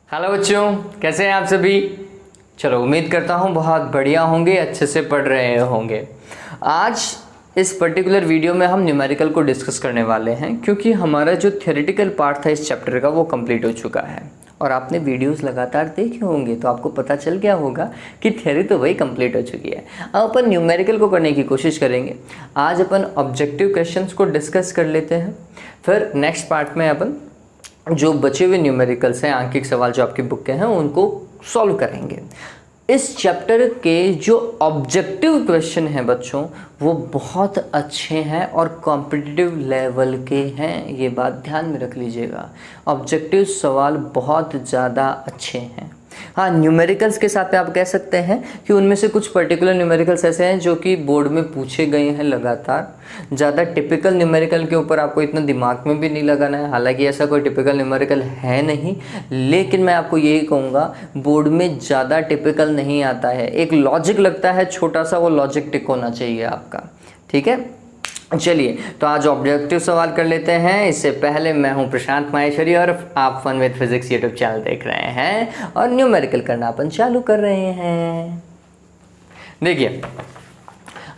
Hello बच्चों, कैसे हैं आप सभी। चलो, उम्मीद करता हूँ बहुत बढ़िया होंगे, अच्छे से पढ़ रहे होंगे। आज इस पर्टिकुलर वीडियो में हम न्यूमेरिकल को डिस्कस करने वाले हैं, क्योंकि हमारा जो थियोरेटिकल पार्ट था इस चैप्टर का वो कंप्लीट हो चुका है। और आपने वीडियोस लगातार देखे होंगे तो आपको पता चल गया होगा कि थियोरी तो वही कंप्लीट हो चुकी है। अब अपन न्यूमेरिकल को करने की कोशिश करेंगे। आज अपन ऑब्जेक्टिव क्वेश्चंस को डिस्कस कर लेते हैं, फिर नेक्स्ट पार्ट में अपन जो बचे हुए न्यूमेरिकल्स हैं, आंकिक सवाल जो आपकी बुक के हैं, उनको सॉल्व करेंगे। इस चैप्टर के जो ऑब्जेक्टिव क्वेश्चन हैं बच्चों, वो बहुत अच्छे हैं और कॉम्पिटिटिव लेवल के हैं। ये बात ध्यान में रख लीजिएगा, ऑब्जेक्टिव सवाल बहुत ज़्यादा अच्छे हैं। हाँ, न्यूमेरिकल्स के साथ आप कह सकते हैं कि उनमें से कुछ पर्टिकुलर न्यूमेरिकल्स ऐसे हैं जो कि बोर्ड में पूछे गए हैं लगातार। ज़्यादा टिपिकल न्यूमेरिकल के ऊपर आपको इतना दिमाग में भी नहीं लगाना है, हालांकि ऐसा कोई टिपिकल न्यूमेरिकल है नहीं, लेकिन मैं आपको यही कहूँगा बोर्ड में ज़्यादा टिपिकल नहीं आता है। एक लॉजिक लगता है छोटा सा, वो लॉजिक टिक होना चाहिए आपका, ठीक है। चलिए, तो आज ऑब्जेक्टिव सवाल कर लेते हैं। इससे पहले मैं हूं प्रशांत माहेश्वरी और आप fun with physics YouTube channel देख रहे हैं और न्यूमेरिकल करना अपन चालू कर रहे हैं। देखिए,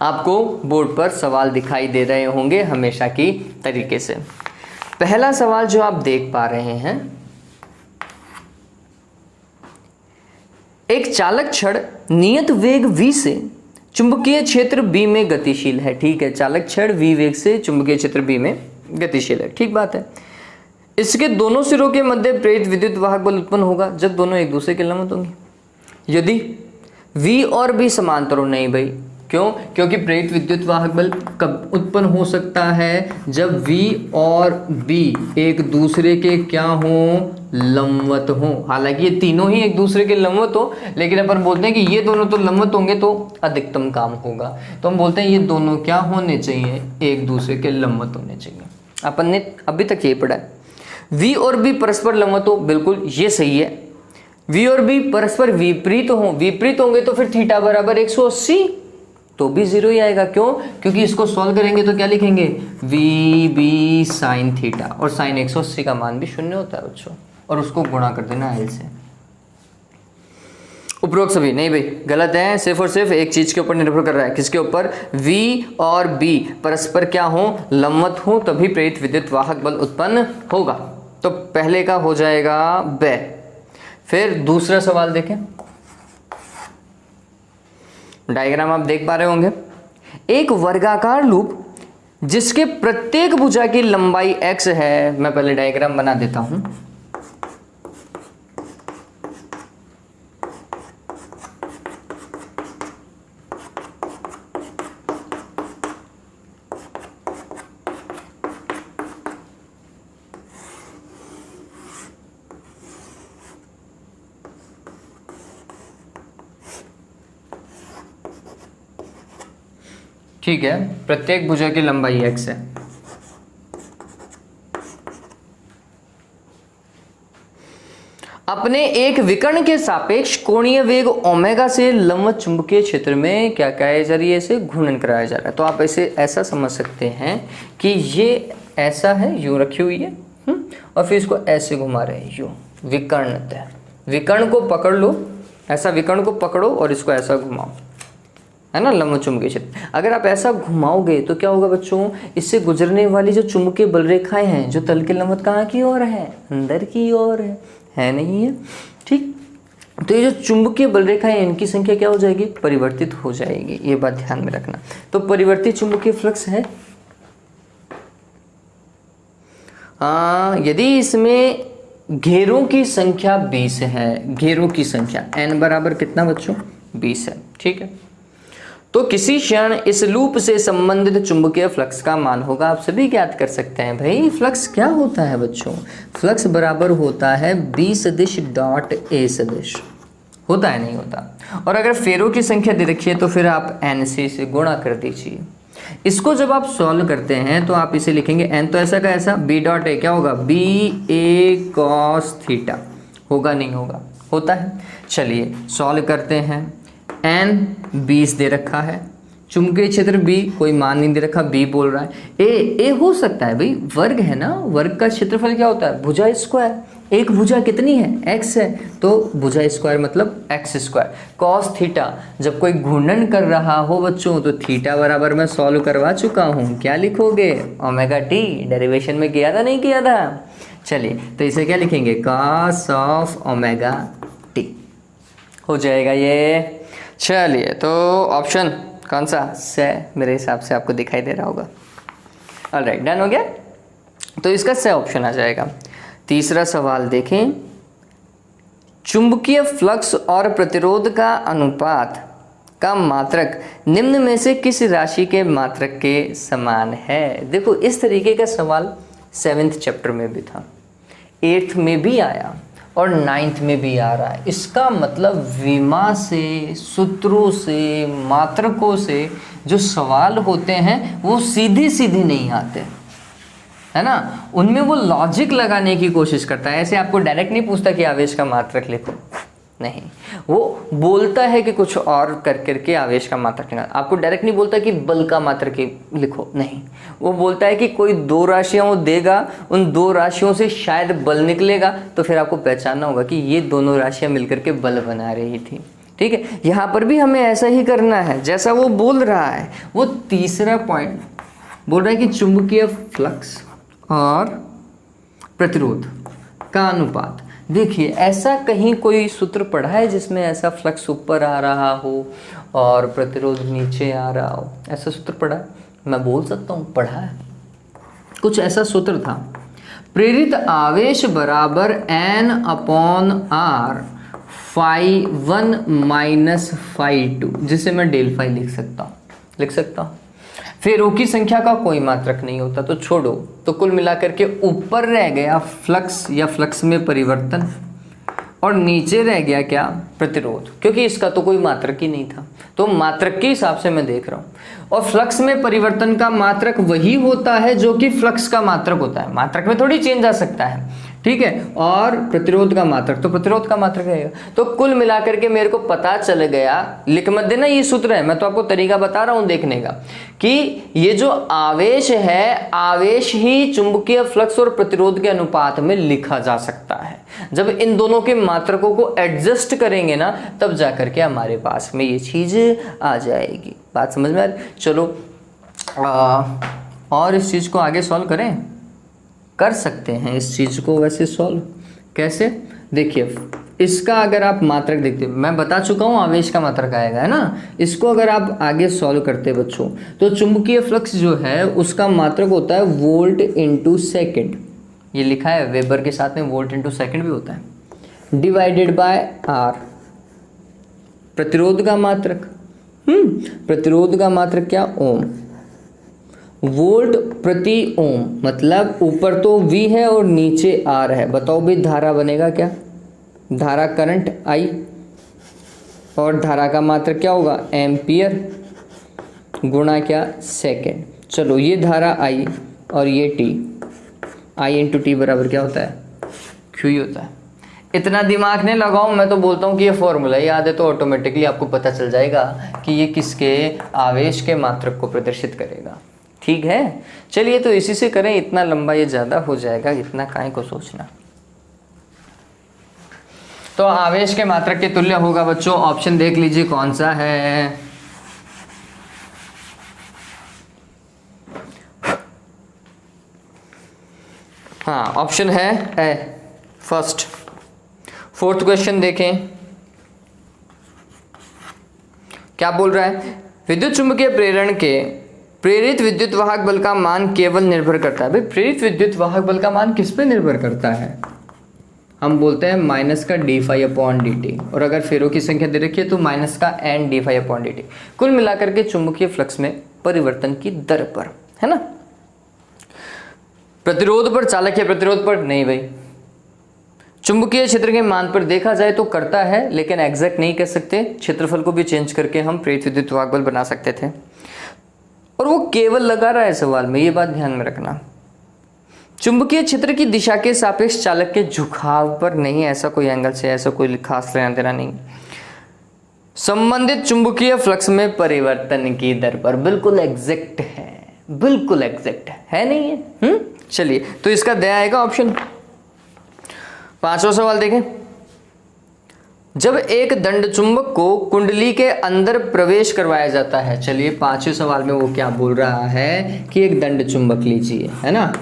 आपको बोर्ड पर सवाल दिखाई दे रहे होंगे हमेशा की तरीके से। पहला सवाल जो आप देख पा रहे हैं, एक चालक छड़ नियत वेग v से चुंबकीय क्षेत्र B में गतिशील है। ठीक है, चालक छड़ v वेग से चुंबकीय क्षेत्र B में गतिशील है, ठीक बात है। इसके दोनों सिरों के मध्य प्रेरित विद्युत वाहक बल उत्पन्न होगा जब दोनों एक दूसरे के लंबवत होंगे। यदि V और B समांतर हो, नहीं भाई, क्यों? क्योंकि प्रेरित विद्युत वाहक बल कब उत्पन्न हो सकता है? जब V और B एक दूसरे के क्या हो? लंबवत हो। हालांकि ये तीनों ही एक दूसरे के लंबवत हो, लेकिन अपन बोलते हैं कि ये दोनों तो लंबवत होंगे तो अधिकतम काम होगा, तो हम बोलते हैं ये दोनों क्या होने चाहिए? एक दूसरे के लंबवत होने चाहिए। अपन ने अभी तक ये पढ़ा है। V और B परस्पर लंबवत हो, बिल्कुल ये सही है। V और B परस्पर विपरीत हो, विपरीत होंगे तो फिर थीटा बराबर 180, तो भी जीरो ही आएगा। क्यों? क्योंकि इसको सॉल्व करेंगे तो क्या लिखेंगे? वी बी साइन थीटा, और साइन 180 का मान भी शून्य होता है बच्चों, और उसको गुणा कर देना एल से। उपरोक्त सभी नहीं भाई, गलत है। सिर्फ और सिर्फ एक चीज के ऊपर निर्भर कर रहा है। किसके ऊपर? V और B परस्पर क्या हो? लंबवत हो, तभी प्रेरित विद्युत वाहक बल उत्पन्न होगा। तो पहले का हो जाएगा ब। फिर दूसरा सवाल देखें, डायग्राम आप देख पा रहे होंगे। एक वर्गाकार लूप जिसके प्रत्येक भुजा की लंबाई x है। मैं पहले डायग्राम बना देता हूं। ठीक है, प्रत्येक भुजा की लंबाई x है। अपने एक विकर्ण के सापेक्ष कोणीय वेग ओमेगा से लंबवत चुंबकीय क्षेत्र में क्या कहे जरिए से घूर्णन कराया जा रहा है। तो आप ऐसे ऐसा समझ सकते हैं कि ये ऐसा है, यूं रखी हुई है, और फिर इसको ऐसे घुमा रहे हैं, यूं विकर्णतः। विकर्ण को पकड़ लो, ऐसा विकर्ण को पकड़ो और इसको ऐसा घुमाओ, है ना, लंबवत चुंबकीय क्षेत्र। अगर आप ऐसा घुमाओगे तो क्या होगा बच्चों? इससे गुजरने वाली जो चुंबकीय बल रेखाएं हैं, जो तल के लंबवत कहाँ की ओर है? अंदर की ओर है नहीं है? ठीक, तो ये जो चुंबकीय बल रेखाएं हैं, इनकी संख्या क्या हो जाएगी? परिवर्तित हो जाएगी। ये बात ध्यान में रखना। तो परिवर्तित चुंबकीय फ्लक्स है। यदि इसमें घेरों की संख्या 20 है, घेरों की संख्या n बराबर कितना बच्चों? 20 है, ठीक है। तो किसी क्षण इस लूप से संबंधित चुंबकीय फ्लक्स का मान होगा। आप सभी ज्ञात कर सकते हैं भाई, फ्लक्स क्या होता है बच्चों? फ्लक्स बराबर होता है B सदिश डॉट A सदिश। होता है, नहीं होता? और अगर फेरों की संख्या दे रखी है तो फिर आप n से गुणा कर दीजिए। इसको जब आप सॉल्व करते हैं तो आप इसे लिखेंगे n तो ऐसा का ऐसा, B डॉट A क्या होगा? B A cos theta. होगा, नहीं होगा? होता है। चलिए सॉल्व करते हैं। n 20 दे रखा है, चुंबकीय क्षेत्र B कोई मान नहीं दे रखा, B बोल रहा है। A हो सकता है भाई, वर्ग है ना, वर्ग का क्षेत्रफल क्या होता है? भुजा स्क्वायर। एक भुजा कितनी है, x है, तो भुजा स्क्वायर मतलब x स्क्वायर। कॉस थीटा, जब कोई घूर्णन कर रहा हो बच्चों तो थीटा बराबर मैं सॉल्व करवा चुका हूँ, क्या लिखोगे, ओमेगा टी, डेरिवेशन में किया था नहीं किया था। चलिए तो इसे क्या लिखेंगे, कॉस ऑफ ओमेगा टी हो जाएगा ये। चलिए तो ऑप्शन कौन सा से मेरे हिसाब से आपको दिखाई दे रहा होगा। ऑलराइट, डन हो गया, तो इसका से ऑप्शन आ जाएगा। तीसरा सवाल देखें, चुंबकीय फ्लक्स और प्रतिरोध का अनुपात का मात्रक निम्न में से किस राशि के मात्रक के समान है। देखो इस तरीके का सवाल 7th चैप्टर में भी था, 8th में भी आया और 9th में भी आ रहा है। इसका मतलब विमा से, सूत्रों से, मात्रकों से जो सवाल होते हैं वो सीधे सीधे नहीं आते, है ना, उनमें वो लॉजिक लगाने की कोशिश करता है। ऐसे आपको डायरेक्ट नहीं पूछता कि आवेश का मात्रक लिखो, नहीं, वो बोलता है कि कुछ और कर करके आवेश का मात्रक लिखना। आपको डायरेक्ट नहीं बोलता कि बल का मात्रक लिखो, नहीं, वो बोलता है कि कोई दो राशियां वो देगा, उन दो राशियों से शायद बल निकलेगा, तो फिर आपको पहचानना होगा कि ये दोनों राशियां मिलकर के बल बना रही थी। ठीक है, यहाँ पर भी हमें ऐसा ही करना है जैसा वो बोल रहा है। वो तीसरा पॉइंट बोल रहा है कि चुंबकीय फ्लक्स और प्रतिरोध का अनुपात। देखिए ऐसा कहीं कोई सूत्र पढ़ा है जिसमें ऐसा फ्लक्स ऊपर आ रहा हो और प्रतिरोध नीचे आ रहा हो, ऐसा सूत्र पढ़ा है? मैं बोल सकता हूँ पढ़ा है, कुछ ऐसा सूत्र था, प्रेरित आवेश बराबर N upon R phi 1 minus phi 2, जिसे मैं डेल फाई लिख सकता हूँ। फेरों की संख्या का कोई मात्रक नहीं होता तो छोड़ो, तो कुल मिलाकर के ऊपर रह गया फ्लक्स या फ्लक्स में परिवर्तन और नीचे रह गया क्या, प्रतिरोध, क्योंकि इसका तो कोई मात्रक ही नहीं था, तो मात्रक के हिसाब से मैं देख रहा हूँ। और फ्लक्स में परिवर्तन का मात्रक वही होता है जो कि फ्लक्स का मात्रक होता है, मात्रक में थोड़ी चेंज आ सकता है, ठीक है। और प्रतिरोध का मात्रक तो प्रतिरोध का मात्रक रहेगा। तो कुल मिलाकर के मेरे को पता चल गया, लिख मत देना ये सूत्र है, मैं तो आपको तरीका बता रहा हूं देखने का, कि ये जो आवेश है, आवेश ही चुंबकीय फ्लक्स और प्रतिरोध के अनुपात में लिखा जा सकता है। जब इन दोनों के मात्रकों को एडजस्ट करेंगे ना, तब जाकर के हमारे पास में ये चीज आ जाएगी। बात समझ में आ रही? चलो और इस चीज को आगे सॉल्व करें, कर सकते हैं इस चीज़ को। वैसे सॉल्व कैसे, देखिए इसका अगर आप मात्रक देखते, मैं बता चुका हूँ आवेश का मात्रक आएगा, है ना। इसको अगर आप आगे सॉल्व करते बच्चों, तो चुंबकीय फ्लक्स जो है उसका मात्रक होता है वोल्ट इंटू सेकेंड, ये लिखा है वेबर के साथ में वोल्ट इंटू सेकेंड भी होता है, डिवाइडेड बाय आर। प्रतिरोध का मात्रक, प्रतिरोध का मात्रक क्या, ओम, वोल्ट प्रति ओम, मतलब ऊपर तो V है और नीचे R है। बताओ भाई धारा बनेगा क्या, धारा करंट I, और धारा का मात्रक क्या होगा, एम्पियर गुणा क्या, सेकेंड। चलो ये धारा I और ये T, I इंटू टी बराबर क्या होता है, Q ही होता है। इतना दिमाग नहीं लगाओ, मैं तो बोलता हूँ कि ये फॉर्मूला याद है तो ऑटोमेटिकली आपको पता चल जाएगा कि ये किसके आवेश के मात्रक को प्रदर्शित करेगा। ठीक है, चलिए तो इसी से करें, इतना लंबा ये ज़्यादा हो जाएगा, इतना काहे को सोचना। तो आवेश के मात्रक के तुल्य होगा बच्चों, ऑप्शन देख लीजिए कौन सा है। हाँ ऑप्शन है फर्स्ट। फोर्थ क्वेश्चन देखें क्या बोल रहा है, विद्युत चुंबकीय प्रेरण के प्रेरित विद्युत वाहक बल का मान केवल निर्भर करता है। भाई प्रेरित विद्युत वाहक बल का मान किस पे निर्भर करता है, हम बोलते हैं माइनस का d phi upon d t, और अगर फेरों की संख्या दे रखी है तो माइनस का N d phi upon d t. कुल मिलाकर के चुंबकीय फ्लक्स में परिवर्तन की दर पर, है ना। प्रतिरोध पर, चालकीय प्रतिरोध पर नहीं भाई। चुंबकीय क्षेत्र के मान पर देखा जाए तो करता है, लेकिन एग्जैक्ट नहीं कह सकते, क्षेत्रफल को भी चेंज करके हम प्रेरित विद्युत वाहक बल बना सकते थे, और वो केवल लगा रहा है सवाल में, ये बात ध्यान में रखना। चुंबकीय क्षेत्र की दिशा के सापेक्ष चालक के झुकाव पर नहीं, ऐसा कोई एंगल से ऐसा कोई खास लेना देना नहीं। संबंधित चुंबकीय फ्लक्स में परिवर्तन की दर पर, बिल्कुल एग्जैक्ट है, बिल्कुल एग्जैक्ट है नहीं है। चलिए तो इसका दया आएगा ऑप्शन। 5वां सवाल देखें, जब एक दंड चुंबक को कुंडली के अंदर प्रवेश करवाया जाता है। चलिए 5वें सवाल में वो क्या बोल रहा है कि एक दंड चुंबक लीजिए, है ना,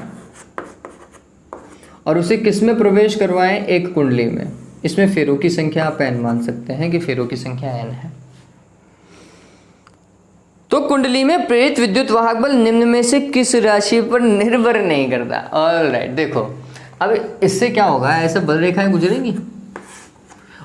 और उसे किस में प्रवेश करवाएं, एक कुंडली में। इसमें फेरों की संख्या आप n मान सकते हैं कि फेरों की संख्या n है। तो कुंडली में प्रेरित विद्युत वाहक बल निम्न में से किस राशि पर निर्भर नहीं करता। ऑलराइट, देखो अब इससे क्या होगा, ऐसे बल रेखाएं गुजरेंगी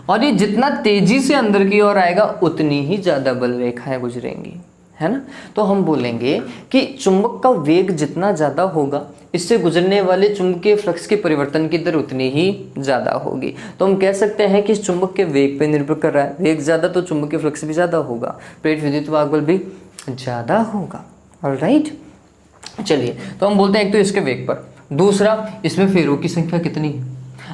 और ये जितना तेजी से अंदर की ओर आएगा उतनी ही ज्यादा बल रेखाएं गुजरेंगी, है ना। तो हम बोलेंगे कि चुंबक का वेग जितना ज्यादा होगा, इससे गुजरने वाले चुंबकीय फ्लक्स के परिवर्तन की दर उतनी ही ज्यादा होगी। तो हम कह सकते हैं कि इस चुंबक के वेग पे निर्भर कर रहा है, वेग ज्यादा तो चुंबकीय फ्लक्स भी ज्यादा होगा, प्रेरित विद्युत वाहक बल भी ज्यादा होगा। ऑलराइट, चलिए तो हम बोलते हैं एक तो इसके वेग पर, दूसरा इसमें फेरों की संख्या कितनी है।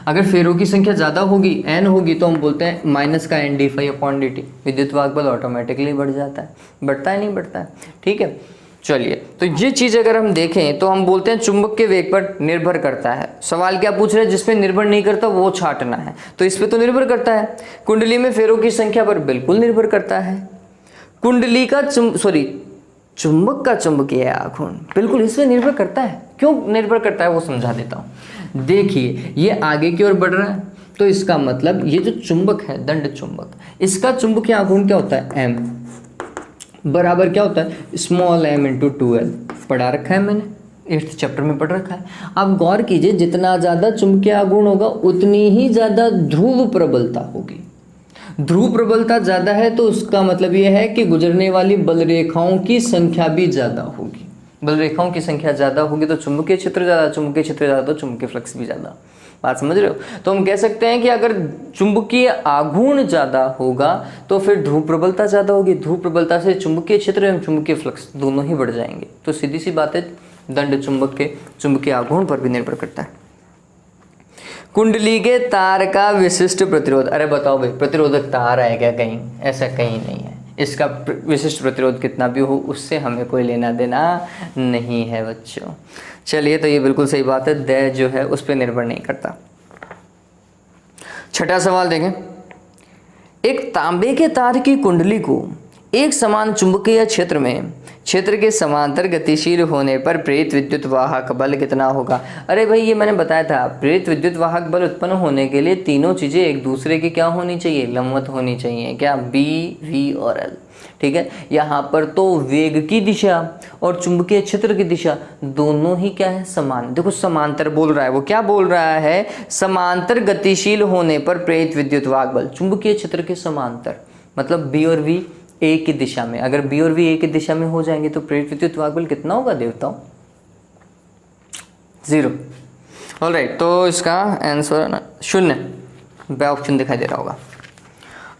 अगर फेरों की संख्या ज़्यादा होगी, n होगी, तो हम बोलते हैं माइनस का n d∅/dt, विद्युत वाहक बल ऑटोमेटिकली बढ़ जाता है। बढ़ता है नहीं बढ़ता है, ठीक है। चलिए तो ये चीज़ अगर हम देखें तो हम बोलते हैं चुंबक के वेग पर निर्भर करता है। सवाल क्या पूछ रहे हैं, जिसपे निर्भर नहीं करता वो छांटना है, तो इस पर तो निर्भर करता है। कुंडली में फेरों की संख्या पर बिल्कुल निर्भर करता है। कुंडली का चुंबक का चुंबकीय आघूर्ण बिल्कुल इसमें निर्भर करता है। क्यों निर्भर करता है वो समझा देता हूँ। देखिए ये आगे की ओर बढ़ रहा है, तो इसका मतलब ये जो चुंबक है, दंड चुंबक, इसका चुंबकीय आघूर्ण क्या होता है, m बराबर क्या होता है, स्मॉल m इंटू 2l। पढ़ा रखा है मैंने, 8th चैप्टर में पढ़ रखा है। आप गौर कीजिए, जितना ज़्यादा चुंबकीय आघूर्ण होगा उतनी ही ज़्यादा ध्रुव प्रबलता होगी। ध्रुव प्रबलता ज़्यादा है तो उसका मतलब यह है कि गुजरने वाली बल रेखाओं की संख्या भी ज़्यादा होगी। बल रेखाओं की संख्या ज़्यादा होगी तो चुंबकीय क्षेत्र ज़्यादा, चुंबकीय क्षेत्र ज़्यादा तो चुंबकीय फ्लक्स भी ज़्यादा। बात समझ रहे हो। तो हम कह सकते हैं कि अगर चुंबकीय आघूर्ण ज़्यादा होगा तो फिर ध्रुव प्रबलता ज़्यादा होगी। ध्रुव प्रबलता से चुंबकीय क्षेत्र एवं चुंबकीय फ्लक्स दोनों ही बढ़ जाएंगे। तो सीधी सी बात है, दंड चुंबक के चुंबकीय आघूर्ण पर भी निर्भर करता है। कुंडली के तार का विशिष्ट प्रतिरोध, अरे बताओ भाई, प्रतिरोधक तार है क्या कहीं? ऐसा कहीं नहीं है। इसका विशिष्ट प्रतिरोध कितना भी हो उससे हमें कोई लेना देना नहीं है बच्चों। चलिए तो ये बिल्कुल सही बात है, दय जो है उस पर निर्भर नहीं करता। छठा सवाल देखें, एक तांबे के तार की कुंडली को एक समान चुंबकीय क्षेत्र में क्षेत्र के समांतर गतिशील होने पर प्रेरित विद्युत वाहक बल कितना होगा? अरे भाई ये मैंने बताया था, प्रेरित विद्युत वाहक बल उत्पन्न होने के लिए तीनों चीजें एक दूसरे की क्या होनी चाहिए, लंबवत होनी चाहिए। क्या? B, V और L। ठीक है, यहाँ पर तो वेग की दिशा और चुंबकीय क्षेत्र की दिशा दोनों ही क्या है, समान। देखो समांतर बोल रहा है, वो क्या बोल रहा है, समांतर गतिशील होने पर प्रेरित विद्युत वाहक बल चुंबकीय क्षेत्र के समांतर, मतलब B और V एक की दिशा में। अगर B और V एक की दिशा में हो जाएंगे तो प्रेरित विद्युत वाहक बल कितना होगा देवताओं? 0। ऑलराइट, तो इसका आंसर 0 बी ऑप्शन दिखाई दे रहा होगा।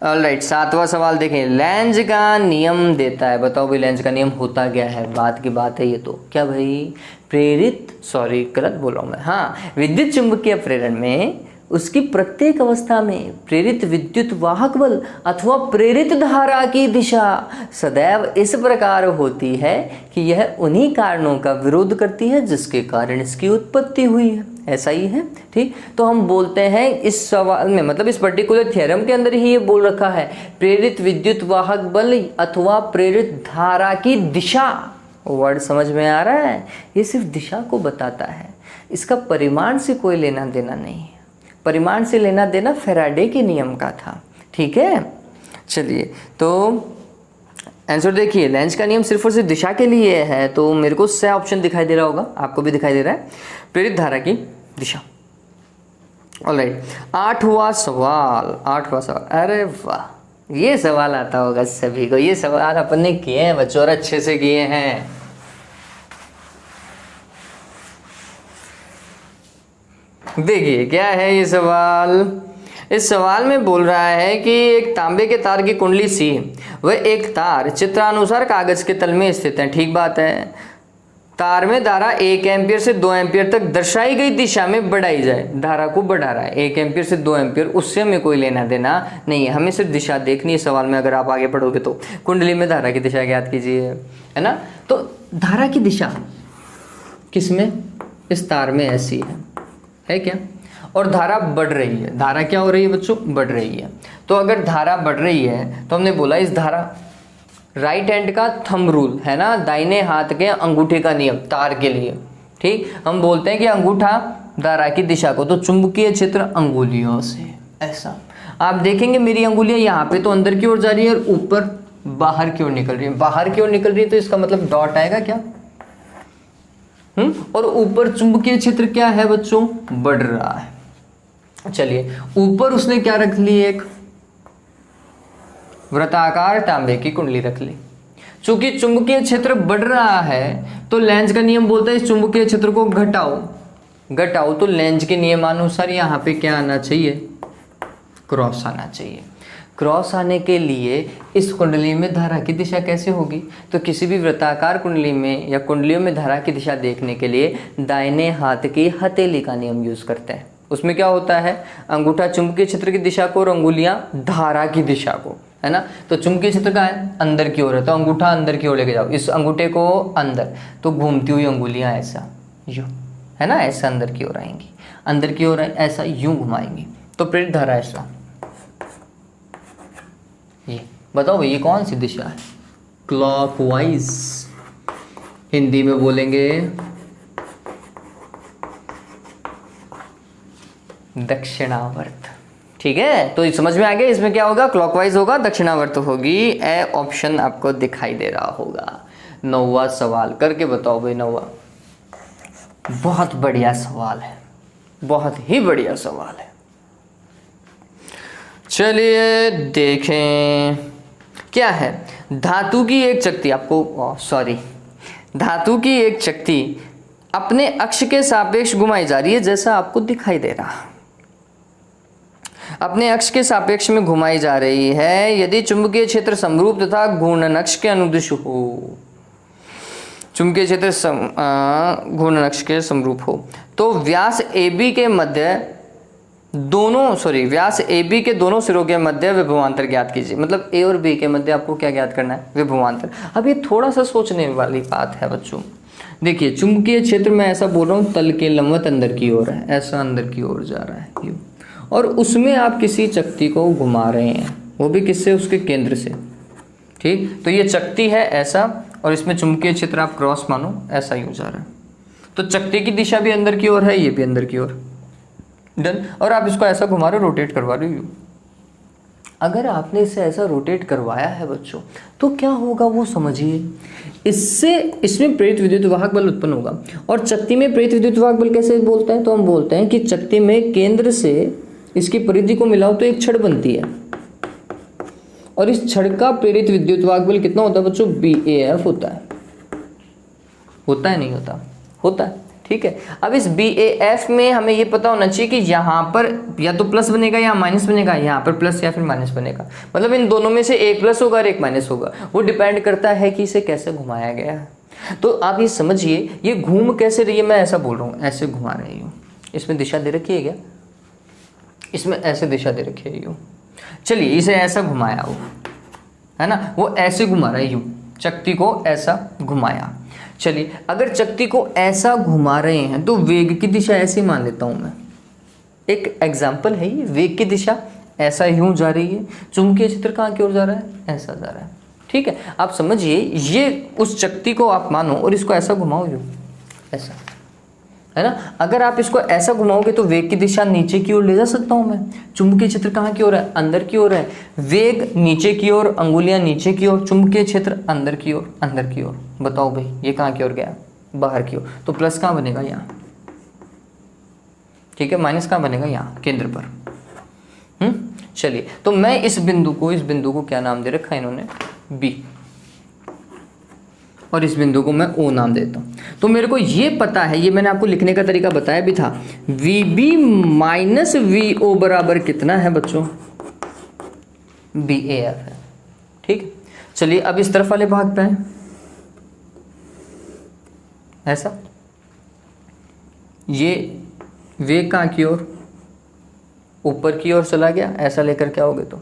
ऑलराइट, 7वां सवाल देखें, लेंज का नियम देता है। बताओ भाई लेंज का नियम होता क्या है? बात की बात है ये तो। क्या भाई? गलत बोल रहा हूँ मैं, हाँ, विद्युत चुंबकीय प्रेरण में उसकी प्रत्येक अवस्था में प्रेरित विद्युत वाहक बल अथवा प्रेरित धारा की दिशा सदैव इस प्रकार होती है कि यह उन्हीं कारणों का विरोध करती है जिसके कारण इसकी उत्पत्ति हुई है। ऐसा ही है, ठीक। तो हम बोलते हैं इस सवाल में, मतलब इस पर्टिकुलर थ्योरम के अंदर ही ये बोल रखा है, प्रेरित विद्युत वाहक बल अथवा प्रेरित धारा की दिशा। वर्ड समझ में आ रहा है? ये सिर्फ दिशा को बताता है, इसका परिमाण से कोई लेना देना नहीं है। परिमाण से लेना देना फैराडे के नियम का था, ठीक है। चलिए तो आंसर देखिए, लेंज का नियम सिर्फ और सिर्फ दिशा के लिए है, तो मेरे को स ऑप्शन दिखाई दे रहा होगा, आपको भी दिखाई दे रहा है, प्रेरित धारा की दिशा। ऑलराइट, 8वां सवाल। अरे वाह, ये सवाल आता होगा सभी को। ये सवाल अपन ने किए हैं बच्चों, और अच्छे से किए हैं। देखिए क्या है ये सवाल। इस सवाल में बोल रहा है कि एक तांबे के तार की कुंडली सी, वह एक तार चित्रानुसार कागज के तल में स्थित है। ठीक बात है। तार में धारा 1 एम्पियर से 2 एम्पियर तक दर्शाई गई दिशा में बढ़ाई जाए। धारा को बढ़ा रहा है 1 एम्पियर से 2 एम्पियर, उससे हमें कोई लेना देना नहीं है, हमें सिर्फ दिशा देखनी है। सवाल में अगर आप आगे पढ़ोगे तो कुंडली में धारा की दिशा ज्ञात कीजिए, है ना। तो धारा की दिशा किसमें? इस तार में ऐसी है क्या? और धारा बढ़ रही है। धारा क्या हो रही है बच्चों? बढ़ रही है। तो अगर धारा बढ़ रही है तो हमने बोला इस धारा, राइट हैंड का थंब रूल है ना, दाहिने हाथ के अंगूठे का नियम तार के लिए, ठीक। हम बोलते हैं कि अंगूठा धारा की दिशा को, तो चुंबकीय क्षेत्र अंगुलियों से, ऐसा। आप देखेंगे मेरी अंगुलियां यहाँ पे तो अंदर की ओर जा रही है और ऊपर बाहर की ओर निकल रही है। बाहर की ओर निकल रही है तो इसका मतलब डॉट आएगा क्या? और ऊपर चुंबकीय क्षेत्र क्या है बच्चों? बढ़ रहा है। चलिए, ऊपर उसने क्या रख ली? एक वृत्ताकार तांबे की कुंडली रख ली। चूंकि चुंबकीय क्षेत्र बढ़ रहा है तो लेंज का नियम बोलता है इस चुंबकीय क्षेत्र को घटाओ। तो लेंज के नियमानुसार यहाँ पे क्या आना चाहिए? क्रॉस आना चाहिए। क्रॉस आने के लिए इस कुंडली में धारा की दिशा कैसे होगी? तो किसी भी वृत्ताकार कुंडली में या कुंडलियों में धारा की दिशा देखने के लिए दाहिने हाथ की हथेली का नियम यूज करते हैं। उसमें क्या होता है? अंगूठा चुंबकीय क्षेत्र की दिशा को और अंगुलियां धारा की दिशा को, है ना। तो चुंबकीय क्षेत्र का है अंदर की ओर है, तो अंगूठा अंदर की ओर लेके जाओ, इस अंगूठे को अंदर, तो घूमती हुई अंगुलियां ऐसा यूं, है ना, ऐसा अंदर की ओर आएंगी, अंदर की ओर ऐसा यूं घुमाएंगी, तो प्रेरित धारा ऐसा। ये बताओ भाई ये कौन सी दिशा है? क्लॉकवाइज। हिंदी में बोलेंगे दक्षिणावर्त, ठीक है। तो समझ में आ गया इसमें क्या होगा? क्लॉकवाइज होगा, दक्षिणावर्त होगी। ए ऑप्शन आपको दिखाई दे रहा होगा। 9वां सवाल करके बताओ भाई। 9वां बहुत बढ़िया सवाल है, बहुत ही बढ़िया सवाल है। चलिए देखें क्या है। धातु की एक चक्ति धातु की एक चक्ति अपने अक्ष के सापेक्ष घुमाई जा रही है, जैसा आपको दिखाई दे रहा। अपने अक्ष के सापेक्ष में घुमाई जा रही है यदि चुंबकीय क्षेत्र समरूप तथा घूर्णन अक्ष के अनुदिश हो। चुंबकीय क्षेत्र घूर्णन अक्ष के समरूप हो तो व्यास AB के दोनों सिरों के मध्य विभवांतर ज्ञात कीजिए। मतलब A और B के मध्य आपको क्या ज्ञात करना है? विभवांतर। अब ये थोड़ा सा सोचने वाली बात है बच्चों। देखिए चुंबकीय क्षेत्र में ऐसा बोल रहा हूँ तल के लंबवत अंदर की ओर है, ऐसा अंदर की ओर जा रहा है यूं, और उसमें आप किसी चक्ति को घुमा रहे हैं, वो भी किससे? उसके केंद्र से, ठीक। तो ये चक्ति है ऐसा, और इसमें चुंबकीय क्षेत्र आप क्रॉस मानो ऐसा यूं जा रहा है, तो चक्ति की दिशा भी अंदर की ओर है, ये भी अंदर की ओर, डन। और आप इसको ऐसा घुमा रहे हो, रोटेट करवा रहे हो। अगर आपने इसे ऐसा रोटेट करवाया है बच्चों तो क्या होगा वो समझिए। इसमें प्रेरित विद्युत वाहक बल उत्पन्न होगा। और चक्ति में प्रेरित विद्युत वाहक बल कैसे बोलते हैं? तो हम बोलते हैं कि चक्ति में केंद्र से इसकी परिधि को मिलाओ तो एक छड़ बनती है, और इस छड़ का प्रेरित विद्युत वाहक बल कितना होता है बच्चों? BAF होता है। होता है नहीं होता? होता है, ठीक है। अब इस BAF में हमें ये पता होना चाहिए कि यहाँ पर या तो प्लस बनेगा या माइनस बनेगा, यहाँ पर प्लस या फिर माइनस बनेगा। मतलब इन दोनों में से एक प्लस होगा और एक माइनस होगा। वो डिपेंड करता है कि इसे कैसे घुमाया गया है। तो आप ये समझिए ये घूम कैसे रही है, मैं ऐसा बोल रहा हूँ, ऐसे घुमा रही हूँ। इसमें दिशा दे रखी है क्या? इसमें ऐसे दिशा दे रखी है यूँ। चलिए इसे ऐसा घुमाया वो, है ना, वो ऐसे घुमा रहा है यूँ, चक्ति को ऐसा घुमाया। चलिए अगर चक्ति को ऐसा घुमा रहे हैं तो वेग की दिशा ऐसे मान लेता हूं मैं। एक एग्जाम्पल है ये, वेग की दिशा ऐसा यूं जा रही है, चुंबकीय क्षेत्र कहाँ की ओर जा रहा है? ऐसा जा रहा है, ठीक है। आप समझिए ये उस चक्ति को आप मानो और इसको ऐसा घुमाओ यूं, ऐसा, है ना। अगर आप इसको ऐसा घुमाओगे तो वेग की दिशा नीचे की ओर ले जा सकता हूं मैं। चुंबकीय क्षेत्र कहाँ की ओर है? अंदर की ओर है। वेग नीचे की ओर, अंगुलियां नीचे की ओर, चुंबकीय क्षेत्र अंदर की ओर, अंदर की ओर। बताओ भाई ये कहाँ की ओर गया? बाहर की ओर। तो प्लस कहाँ बनेगा? यहाँ, ठीक है। माइनस कहाँ बनेगा? यहाँ केंद्र पर। चलिए तो मैं इस बिंदु को क्या नाम दे रखा है इन्होंने? B, और इस बिंदु को मैं O नाम देता हूँ। तो मेरे को ये पता है, ये मैंने आपको लिखने का तरीका बताया भी था, VB माइनस VO बराबर कितना है बच्चों? BAF है, ठीक। चलिए अब इस तरफ वाले भाग पे है ऐसा, ये वेग कहाँ की ओर? ऊपर की ओर चला गया, ऐसा लेकर क्या होगे तो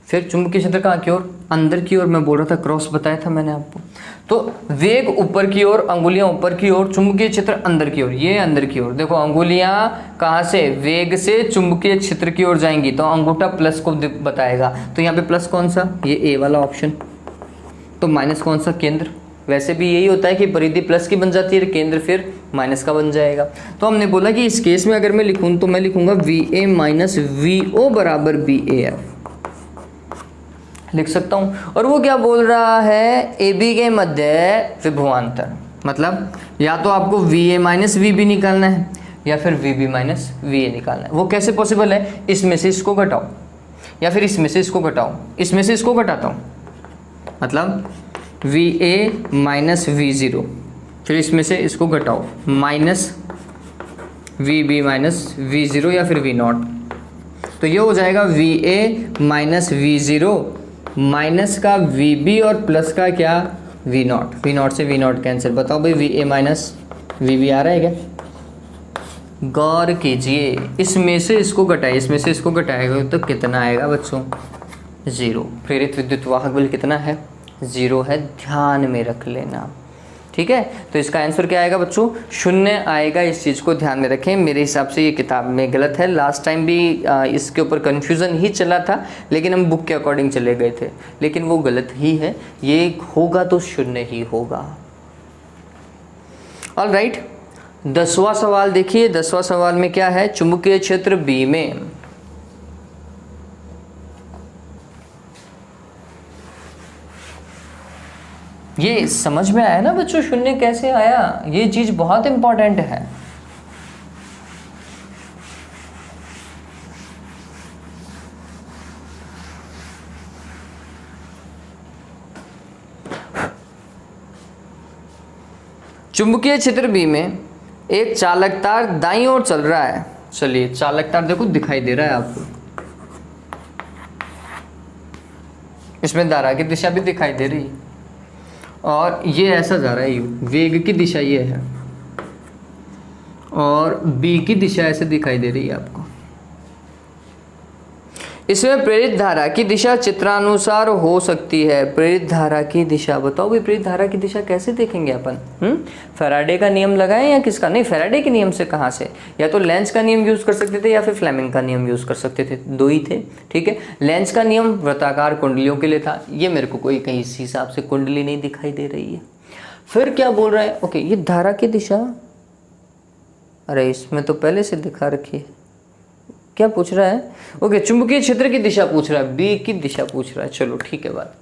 फिर चुंबकीय क्षेत्र कहाँ की ओर, अंदर की ओर। मैं बोल रहा था क्रॉस बताया था मैंने आपको। तो वेग ऊपर की ओर, अंगुलियां ऊपर की ओर, चुंबकीय क्षेत्र अंदर की ओर, ये अंदर की ओर। देखो अंगुलियां कहाँ से, वेग से चुंबकीय क्षेत्र की ओर जाएंगी तो अंगूठा प्लस को बताएगा। तो यहाँ पे प्लस कौन सा, ये ए वाला ऑप्शन। तो माइनस कौन सा, केंद्र। वैसे भी यही होता है कि परिधि प्लस की बन जाती है, केंद्र फिर माइनस का बन जाएगा। तो हमने बोला कि इस केस में अगर मैं लिखूं तो मैं लिखूंगा VA माइनस VO बराबर BAF, लिख सकता हूं। और वो क्या बोल रहा है, AB के मध्य विभवांतर, मतलब या तो आपको VA माइनस VB निकालना है या फिर VB माइनस VA निकालना है। वो कैसे पॉसिबल है, इसमें से इसको घटाओ या फिर इसमें से इसको घटाओ। इसमें से इसको घटाता हूँ, मतलब VA माइनस V0, फिर इसमें से इसको घटाओ, माइनस VB माइनस V0 या फिर V0। तो ये हो जाएगा VA माइनस V0 माइनस का VB और प्लस का क्या, V0। V0 से V0 कैंसिल। बताओ भाई VA माइनस VB आ रहा है क्या, गौर कीजिए। इसमें से इसको घटाए, इसमें से इसको घटाएगा तो कितना आएगा बच्चों, 0। प्रेरित विद्युत वाहक बल कितना है, 0 है, ध्यान में रख लेना। ठीक है, तो इसका आंसर क्या आएगा बच्चों, 0 आएगा। इस चीज़ को ध्यान में रखें। मेरे हिसाब से ये किताब में गलत है, लास्ट टाइम भी इसके ऊपर कन्फ्यूज़न ही चला था, लेकिन हम बुक के अकॉर्डिंग चले गए थे, लेकिन वो गलत ही है। ये होगा तो 0 ही होगा। ऑल राइट, 10वां सवाल देखिए। 10वां सवाल में क्या है, चुंबकीय क्षेत्र B में ये समझ में आया ना बच्चों, 0 कैसे आया, ये चीज बहुत इंपॉर्टेंट है। चुंबकीय क्षेत्र B में एक चालक तार दाईं ओर चल रहा है। चलिए चालक तार देखो दिखाई दे रहा है आपको, इसमें धारा की दिशा भी दिखाई दे रही है और ये ऐसा जा रहा है, वेग की दिशा ये है और B की दिशा ऐसे दिखाई दे रही है आपको। इसमें प्रेरित धारा की दिशा चित्रानुसार हो सकती है। प्रेरित धारा की दिशा, बताओ भाई प्रेरित धारा की दिशा कैसे देखेंगे अपन, फैराडे का नियम लगाएं या किसका, नहीं फैराडे के नियम से कहाँ से, या तो लेंज का नियम यूज कर सकते थे या फिर फ्लेमिंग का नियम यूज कर सकते थे, दो ही थे। ठीक है, लेंज का नियम वृत्ताकार कुंडलियों के लिए था, ये मेरे को कोई कहीं इस हिसाब से कुंडली नहीं दिखाई दे रही है। फिर क्या बोल रहा है, ओके ये धारा की दिशा, अरे इसमें तो पहले से दिखा रखी है, क्या पूछ रहा है, ओके चुंबकीय क्षेत्र की दिशा पूछ रहा है, बी की दिशा पूछ रहा है। चलो ठीक है बात।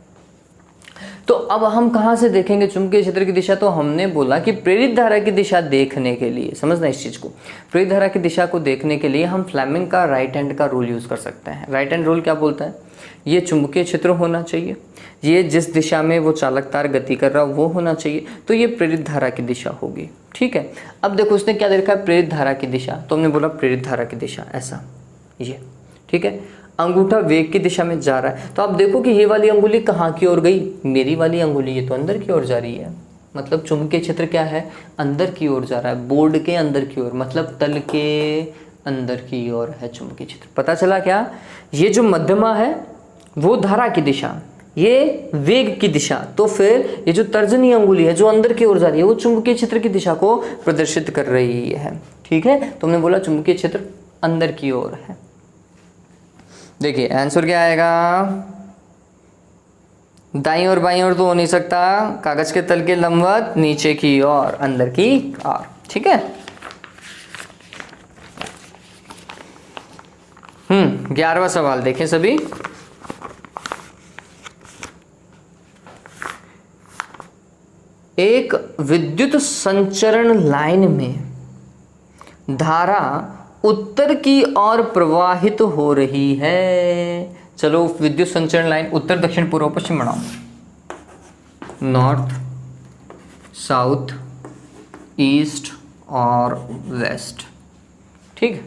तो अब हम कहाँ से देखेंगे चुंबकीय क्षेत्र की दिशा, तो हमने बोला कि प्रेरित धारा की दिशा देखने के लिए, समझना इस चीज़ को, प्रेरित धारा की दिशा को देखने के लिए हम फ्लेमिंग का राइट हैंड का रूल यूज़ कर सकते हैं। राइट हैंड रूल क्या बोलता है, ये चुंबकीय क्षेत्र होना चाहिए, ये जिस दिशा में वो चालक तार गति कर रहा वो होना चाहिए, तो ये प्रेरित धारा की दिशा होगी। ठीक है, अब देखो उसने क्या देखा है, प्रेरित धारा की दिशा, तो हमने बोला प्रेरित धारा की दिशा ऐसा ये। ठीक है, अंगूठा वेग की दिशा में जा रहा है, तो आप देखो कि ये वाली अंगुली कहाँ की ओर गई, मेरी वाली अंगुली ये तो अंदर की ओर जा रही है, मतलब चुंबकीय क्षेत्र क्या है, अंदर की ओर जा रहा है, बोर्ड के अंदर की ओर, मतलब तल के अंदर की ओर है चुंबकीय क्षेत्र। पता चला क्या, ये जो मध्यमा है वो धारा की दिशा, ये वेग की दिशा, तो फिर ये जो तर्जनी अंगुली है जो अंदर की ओर जा रही है वो चुंबकीय क्षेत्र की दिशा को प्रदर्शित कर रही है। ठीक है, तो हमने बोला चुंबकीय क्षेत्र अंदर की ओर है। देखिए आंसर क्या आएगा, दाईं और बाईं ओर तो हो नहीं सकता, कागज के तल के लंबवत नीचे की ओर, अंदर की ओर। ठीक है, 11वां सवाल देखें सभी। एक विद्युत संचरण लाइन में धारा उत्तर की ओर प्रवाहित हो रही है। चलो विद्युत संचरण लाइन उत्तर दक्षिण पूर्व पश्चिम बनाओ, नॉर्थ साउथ ईस्ट और वेस्ट। ठीक है,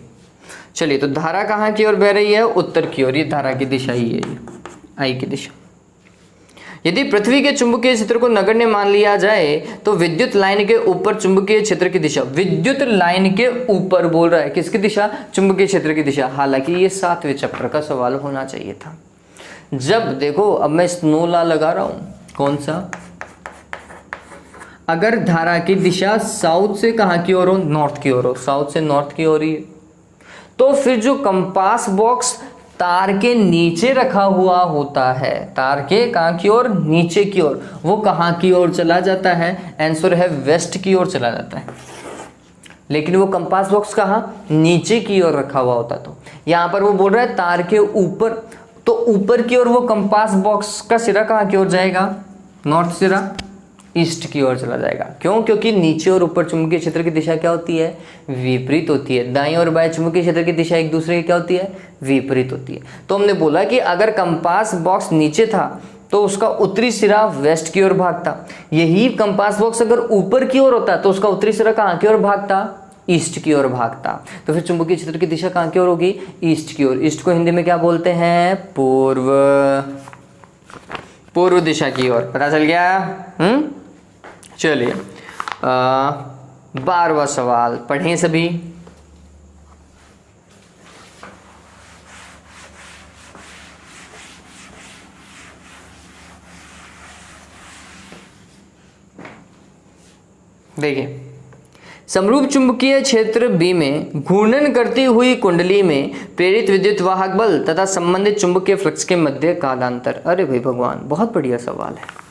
चलिए तो धारा कहाँ की ओर बह रही है, उत्तर की ओर, ये धारा की दिशा ही है, ये आई की दिशा। यदि पृथ्वी के चुंबकीय क्षेत्र को नगण्य मान लिया जाए तो विद्युत लाइन के ऊपर चुंबकीय क्षेत्र की दिशा, विद्युत लाइन के ऊपर बोल रहा है, किसकी दिशा, चुंबकीय क्षेत्र की दिशा। हालांकि ये 7वें चैप्टर का सवाल होना चाहिए था, जब देखो अब मैं स्नो लॉ लगा रहा हूँ, कौन सा, अगर धारा की दिशा साउथ से कहाँ की ओर हो, नॉर्थ की ओर हो, साउथ से नॉर्थ की ओर ही है, तो फिर जो कंपास बॉक्स तार के नीचे रखा हुआ होता है, तार के कहाँ की ओर, नीचे की ओर, वो कहाँ की ओर चला जाता है, आंसर है वेस्ट की ओर चला जाता है। लेकिन वो कंपास बॉक्स कहाँ, नीचे की ओर रखा हुआ होता, तो यहाँ पर वो बोल रहा है तार के ऊपर, तो ऊपर की ओर वो कंपास बॉक्स का सिरा कहाँ की ओर जाएगा, नॉर्थ सिरा ईस्ट की ओर चला जाएगा। क्यों, क्योंकि नीचे और ऊपर चुंबकीय क्षेत्र की दिशा क्या होती है, विपरीत होती है। दाईं और बाएं चुंबकीय क्षेत्र की दिशा एक दूसरे की क्या होती है, विपरीत होती है। तो हमने बोला कि अगर कंपास बॉक्स नीचे था तो उसका उत्तरी सिरा वेस्ट की ओर भागता, यही कंपास बॉक्स अगर ऊपर की ओर होता तो उसका उत्तरी सिरा कहाँ की ओर भागता, ईस्ट की ओर भागता। तो फिर चुंबकीय क्षेत्र की दिशा कहाँ की ओर होगी, ईस्ट की ओर। ईस्ट को हिंदी में क्या बोलते हैं, पूर्व, पूर्व दिशा की ओर। पता चल गया। चलिए 12वां सवाल पढ़ें सभी। देखिए, समरूप चुंबकीय क्षेत्र बी में घूर्णन करती हुई कुंडली में प्रेरित विद्युत वाहक बल तथा संबंधित चुंबकीय फ्लक्स के मध्य कालांतर। अरे भाई भगवान, बहुत बढ़िया सवाल है।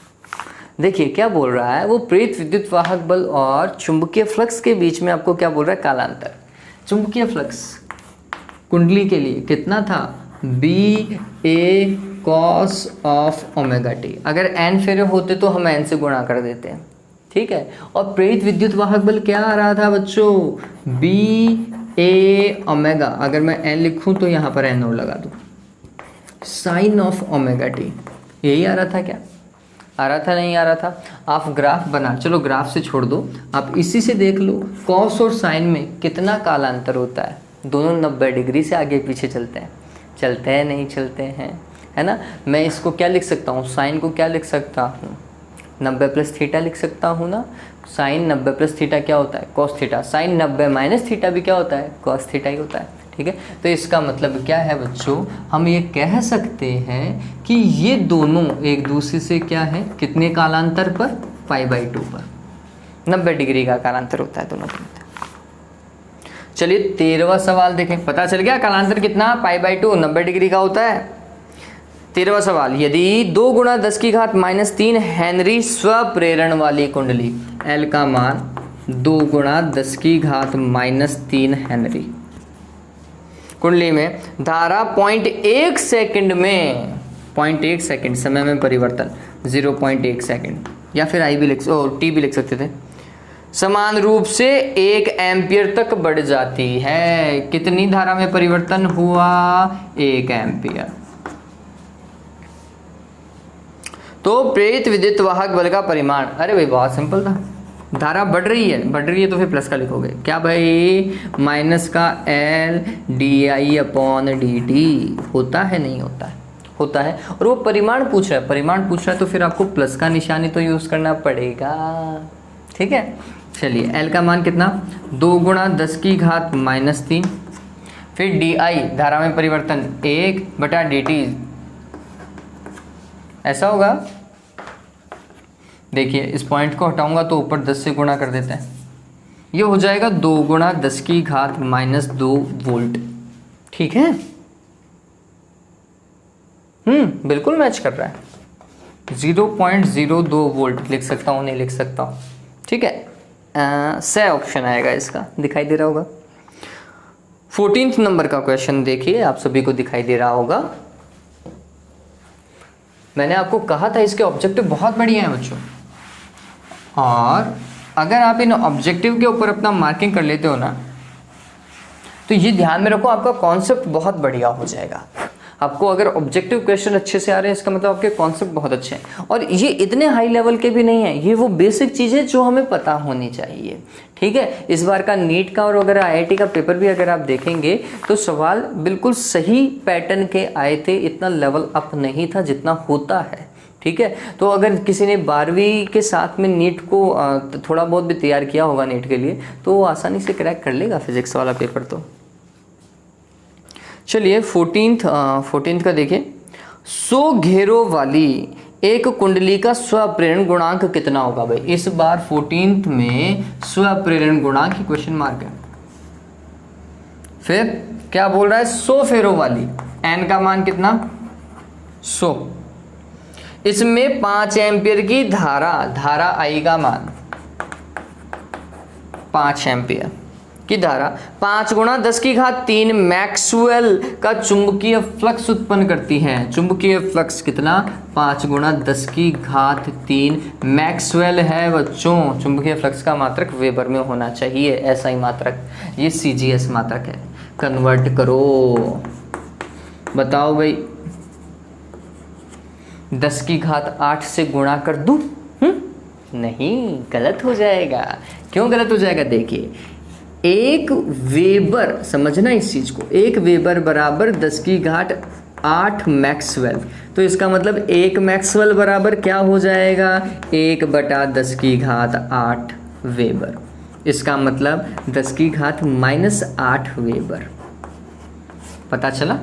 देखिए क्या बोल रहा है, वो प्रेरित विद्युत वाहक बल और चुंबकीय फ्लक्स के बीच में आपको क्या बोल रहा है, कालांतर। चुंबकीय फ्लक्स कुंडली के लिए कितना था, B A cos of omega t. अगर एन फेरे होते तो हम एन से गुणा कर देते हैं, ठीक है। और प्रेरित विद्युत वाहक बल क्या आ रहा था बच्चों, बी ए ओमेगा। अगर मैं एन लिखूं तो यहाँ पर एन और लगा दूं, साइन ऑफ ओमेगा टी। यही आ रहा था क्या, आ रहा था, नहीं आ रहा था। आप ग्राफ बना, चलो ग्राफ से छोड़ दो, आप इसी से देख लो कॉस और साइन में कितना कालांतर होता है। दोनों 90 डिग्री से आगे पीछे चलते हैं, चलते हैं नहीं चलते हैं, है ना। मैं इसको क्या लिख सकता हूँ, साइन को क्या लिख सकता हूँ, 90 प्लस थीटा लिख सकता हूँ ना। साइन 90 प्लस थीटा क्या होता है, cos theta. Sine 90 minus theta भी क्या होता है, कॉस थीटा ही होता है, ठीक है। तो इसका मतलब क्या है बच्चों, हम ये कह सकते हैं कि ये दोनों एक दूसरे से क्या है, कितने कालांतर पर, π/2 पर, 90 डिग्री का कालांतर होता है दोनों के मध्य। चलिए 13वां सवाल देखें। पता चल गया कालांतर कितना, π/2, 90 डिग्री का होता है। 13वां सवाल, यदि 2 × 10⁻³ हेनरी स्वप्रेरण वाली कुंडली, L का मान 2 × 10⁻³ हेनरी कुंडली में धारा 0.1 सेकंड में, 0.1 सेकंड समय में परिवर्तन, 0.1 सेकंड या फिर आई भी लिख टी भी लिख सकते थे, समान रूप से 1 एम्पियर तक बढ़ जाती है। कितनी धारा में परिवर्तन हुआ, 1 एम्पियर। तो प्रेरित विद्युत वाहक बल का परिमाण, अरे भाई बहुत सिंपल था, धारा बढ़ रही है तो फिर प्लस का लिखोगे क्या भाई, माइनस का L di/dt। होता है नहीं होता है, होता है। और वो परिमाण पूछ रहा है तो फिर आपको प्लस का निशानी तो यूज़ करना पड़ेगा, ठीक है। चलिए L का मान कितना, 2 × 10⁻³ फिर di धारा में परिवर्तन 1/dt, ऐसा होगा। देखिए इस पॉइंट को हटाऊंगा तो ऊपर 10 से गुणा कर देते हैं, ये हो जाएगा 2 × 10⁻² वोल्ट, ठीक है। बिल्कुल मैच कर रहा है। 0.02 वोल्ट लिख सकता हूँ, नहीं लिख सकता हूँ, ठीक है। से ऑप्शन आएगा इसका, दिखाई दे रहा होगा। 14 नंबर का क्वेश्चन देखिए, आप सभी को दिखाई दे रहा होगा। मैंने आपको कहा था इसके ऑब्जेक्टिव बहुत बढ़िया हैं बच्चों, और अगर आप इन ऑब्जेक्टिव के ऊपर अपना मार्किंग कर लेते हो ना, तो ये ध्यान में रखो, आपका कॉन्सेप्ट बहुत बढ़िया हो जाएगा। आपको अगर ऑब्जेक्टिव क्वेश्चन अच्छे से आ रहे हैं, इसका मतलब आपके कॉन्सेप्ट बहुत अच्छे हैं। और ये इतने हाई लेवल के भी नहीं है, ये वो बेसिक चीज़ें जो हमें पता होनी चाहिए, ठीक है। इस बार का नीट का और अगर IIT का पेपर भी अगर आप देखेंगे तो सवाल बिल्कुल सही पैटर्न के आए थे, इतना लेवल अप नहीं था जितना होता है, ठीक है। तो अगर किसी ने 12वीं के साथ में नीट को थोड़ा बहुत भी तैयार किया होगा नीट के लिए, तो वो आसानी से क्रैक कर लेगा फिजिक्स वाला पेपर। तो चलिए 14th का देखिए। 100 घेरों वाली एक कुंडली का स्वप्रेरण गुणांक कितना होगा भाई? इस बार 14th में स्वप्रेरण गुणांक की क्वेश्चन मार्क है। फिर क्या बोल रहा है? 100 फेरों वाली, एन का मान कितना? 100। इसमें 5 एम्पियर की धारा आई का मान 5 एम्पियर की धारा 5 गुणा 10 की घात 3 मैक्सवेल का चुंबकीय फ्लक्स उत्पन्न करती है। चुंबकीय फ्लक्स कितना? 5 गुणा 10 की घात 3 मैक्सवेल है बच्चों। चुंबकीय फ्लक्स का मात्रक वेबर में होना चाहिए, ऐसा ही मात्रक, ये CGS मात्रक है। कन्वर्ट करो, बताओ भाई 10 की घात 8 से गुणा कर दूं? नहीं, गलत हो जाएगा। क्यों गलत हो जाएगा? देखिए, 1 वेबर, समझना इस चीज को, 1 वेबर बराबर 10 की घात 8 मैक्सवेल। तो इसका मतलब 1 मैक्सवेल बराबर क्या हो जाएगा? 1/10 की घात 8 वेबर। इसका मतलब 10 की घात -8 वेबर। पता चला?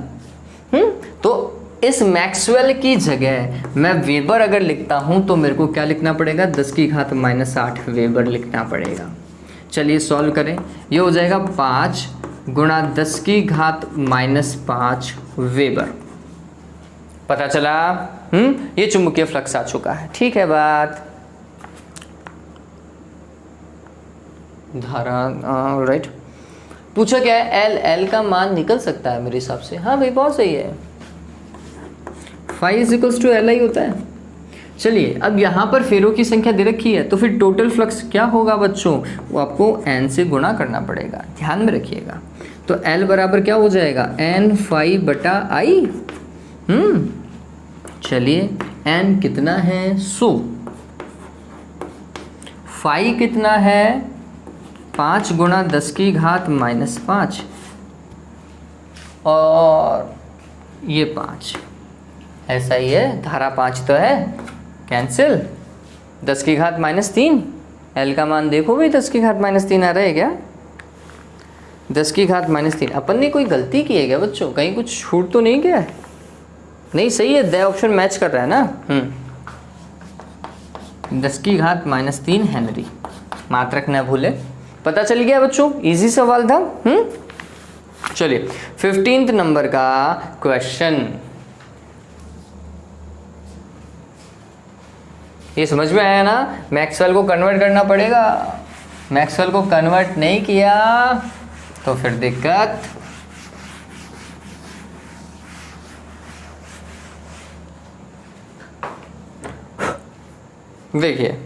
तो इस मैक्सवेल की जगह मैं वेबर अगर लिखता हूं तो मेरे को क्या लिखना पड़ेगा? 10 की घात -8 वेबर लिखना पड़ेगा। चलिए सॉल्व करें। ये हो जाएगा 5 गुणा 10 की घात -5 वेबर। पता चला? ये चुंबकीय फ्लक्स आ चुका है। ठीक है बात। धारा राइट। पूछा क्या है? एल का मान निकल सकता है मेरे हिसाब से। हाँ भाई, बहुत सही है। फाई = LI होता है। चलिए, अब यहाँ पर फेरों की संख्या दे रखी है, तो फिर टोटल फ्लक्स क्या होगा बच्चों? वो आपको n से गुणा करना पड़ेगा, ध्यान में रखिएगा। तो L बराबर क्या हो जाएगा? N φ/I। चलिए, n कितना है? 100। फाई कितना है? 5 गुणा 10 की घात -5 और ये 5, ऐसा ही है। धारा 5 तो है, कैंसिल। 10 की घात -3, L का मान देखो भाई, 10 की घात -3 आ रहा है क्या? 10 की घात -3। अपन ने कोई गलती की है क्या बच्चों? कहीं कुछ छूट तो नहीं गया है? नहीं, सही है, द ऑप्शन मैच कर रहा है ना। 10 की घात -3 हेनरी, मात्रक न भूले। पता चल गया बच्चों, इजी सवाल था। चलिए 15th नंबर का क्वेश्चन, ये समझ में आया ना? मैक्सवेल को कन्वर्ट करना पड़ेगा। मैक्सवेल को कन्वर्ट नहीं किया तो फिर दिक्कत। देखिए,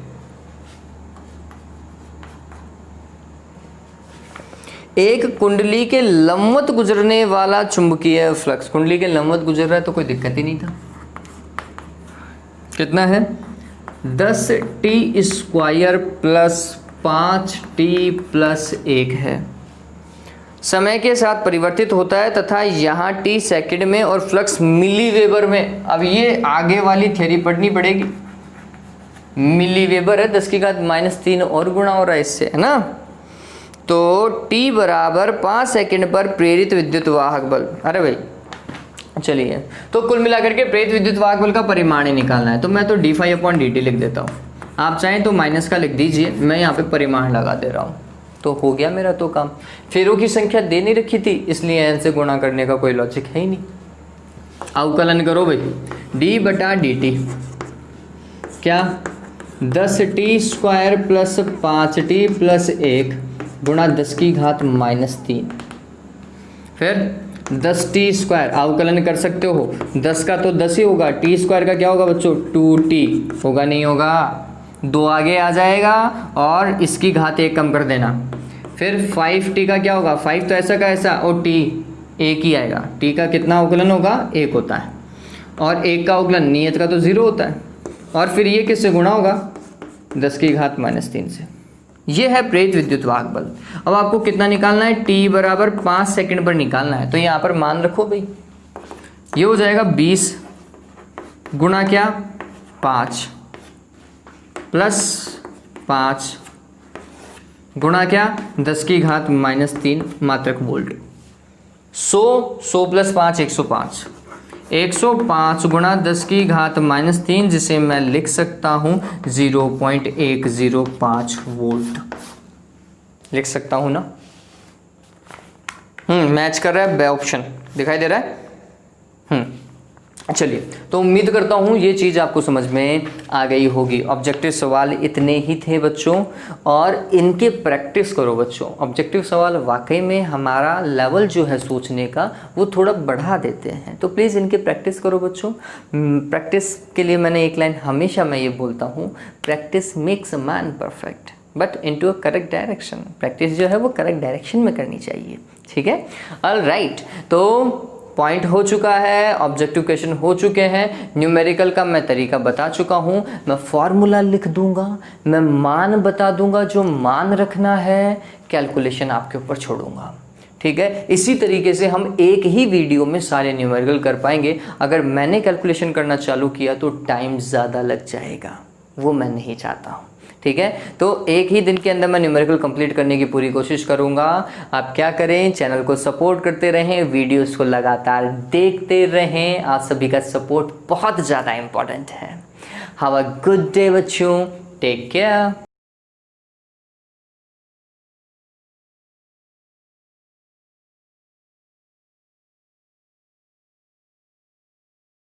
एक कुंडली के लंबवत गुजरने वाला चुंबकीय फ्लक्स, कुंडली के लंबवत गुजर रहा है तो कोई दिक्कत ही नहीं था। कितना है? 10t² + 5t + 1 है। समय के साथ परिवर्तित होता है तथा यहाँ t सेकंड में और फ्लक्स मिली वेबर में। अब ये आगे वाली थ्योरी पढ़नी पड़ेगी। मिली वेबर है, 10 की घात -3 और गुणा हो रहा है इससे, है ना? तो t बराबर 5 सेकंड पर प्रेरित विद्युत वाहक बल। अरे भाई चलिए, तो कुल मिलाकर के प्रेरित विद्युत वाहक बल का परिमाण ही निकालना है, तो मैं तो d∅/dt लिख देता हूँ। आप चाहें तो माइनस का लिख दीजिए, मैं यहाँ पे परिमाण लगा दे रहा हूँ, तो हो गया मेरा तो काम। फेरों की संख्या दे नहीं रखी थी, इसलिए n से गुणा करने का कोई लॉजिक है ही नहीं। अवकलन करो भाई, d/dt क्या? 10t² + 5t + 1 गुणा 10 की घात -3, फिर 10t²। अवकलन कर सकते हो, 10 का तो 10 ही होगा, t² का क्या होगा बच्चों? 2t होगा, नहीं होगा? 2 आगे आ जाएगा और इसकी घात 1 कम कर देना। फिर 5t का क्या होगा? 5 तो ऐसा का ऐसा, और t 1 ही आएगा। t का कितना अवकलन होगा? 1 होता है, और 1 का अवकलन नियत का तो 0 होता है। और फिर ये किससे गुणा होगा? 10 की घात -3 से। ये है प्रेरित विद्युत वाहक बल। अब आपको कितना निकालना है? t बराबर 5 सेकंड पर निकालना है, तो यहाँ पर मान रखो भाई, ये हो जाएगा 20 गुणा क्या? 5 + 5 गुणा क्या? 10 की घात -3 मात्रक वोल्ट। 100 + 5 105, 105 गुणा 10 की घात -3, जिसे मैं लिख सकता हूँ 0.105 वोल्ट। लिख सकता हूँ ना? मैच कर रहा है ऑप्शन, दिखाई दे रहा है। चलिए, तो उम्मीद करता हूँ ये चीज़ आपको समझ में आ गई होगी। ऑब्जेक्टिव सवाल इतने ही थे बच्चों, और इनके प्रैक्टिस करो बच्चों। ऑब्जेक्टिव सवाल वाकई में हमारा लेवल जो है सोचने का वो थोड़ा बढ़ा देते हैं, तो प्लीज़ इनके प्रैक्टिस करो बच्चों। प्रैक्टिस के लिए मैंने एक लाइन हमेशा मैं ये बोलता हूँ, practice makes a man perfect but into a correct direction. Practice जो है वो करेक्ट डायरेक्शन में करनी चाहिए, ठीक है। ऑलराइट, तो पॉइंट हो चुका है, ऑब्जेक्टिव क्वेश्चन हो चुके हैं, न्यूमेरिकल का मैं तरीका बता चुका हूँ। मैं फॉर्मूला लिख दूंगा, मैं मान बता दूंगा, जो मान रखना है कैलकुलेशन आपके ऊपर छोड़ूंगा, ठीक है। इसी तरीके से हम एक ही वीडियो में सारे न्यूमेरिकल कर पाएंगे। अगर मैंने कैलकुलेशन करना चालू किया तो टाइम ज़्यादा लग जाएगा, वो मैं नहीं चाहता हूँ, ठीक है। तो एक ही दिन के अंदर मैं न्यूमेरिकल कंप्लीट करने की पूरी कोशिश करूंगा। आप क्या करें, चैनल को सपोर्ट करते रहें, वीडियोस को लगातार देखते रहें। आप सभी का सपोर्ट बहुत ज़्यादा इंपॉर्टेंट है। हैव अ गुड डे बच्चों, टेक केयर।